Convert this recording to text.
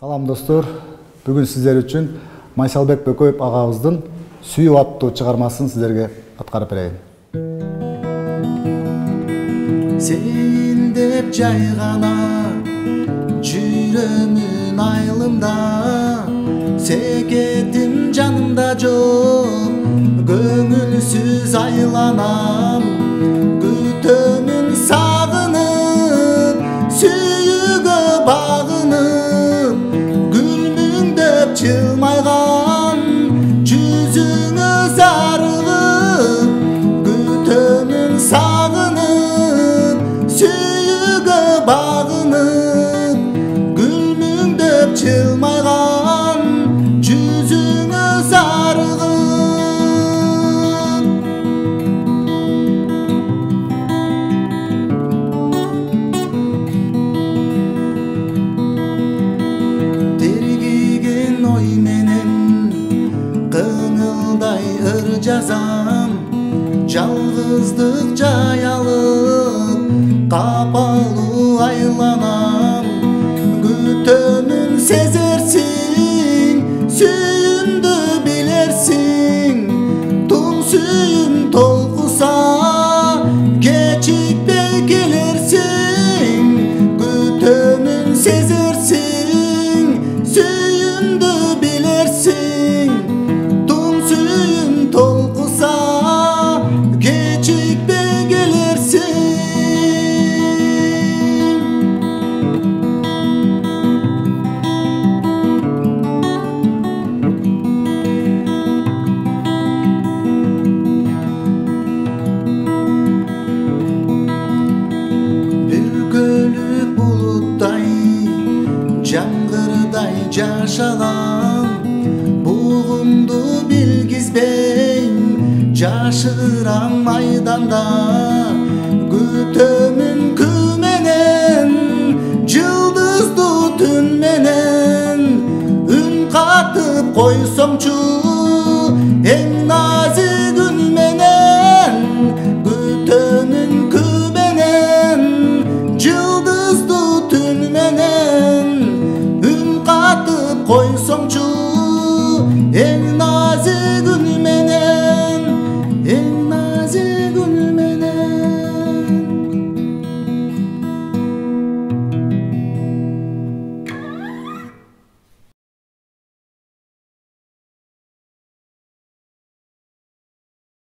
Салам достор, бүгүн сиздер үчүн Майсалбек Бөкөев агабыздын «Сүйүү» аттуу чыгармасын сиздерге аткарып берейин. Сен деп жайгана жүрөмүн айылымда, секетим жанымда жок, көңүлсүз айланам, күтөмүн сагынып, сүйүүгө багынып, гүлмүңдөп жылмайган жүзүңө зарыгып, күтөмүн сагынып, сүйүүгө багынып, гүлмүңдөп жылмайган жүзүңө зарыгып. Тергиген ой менен кыңылдай ыр жазам, жалгыздык жаялып, капалуу айланам, күтөмүн сезерсиң, сүйүүмдү билерсиң, туң сүйүүм толкуса, кечикпей келерсиң, күтөмүн сезерсиң, сүйүүмдү билерсиң, туң сүйүүм толкуса, кечикпей келерсиң. Бүркөлүк булуттай, жаңгырдай жашагам, бугумду билгизбей, жашырам майданда, күтөмүн күн менен, жылдыздуу түн менен, үн катып койсоңчу,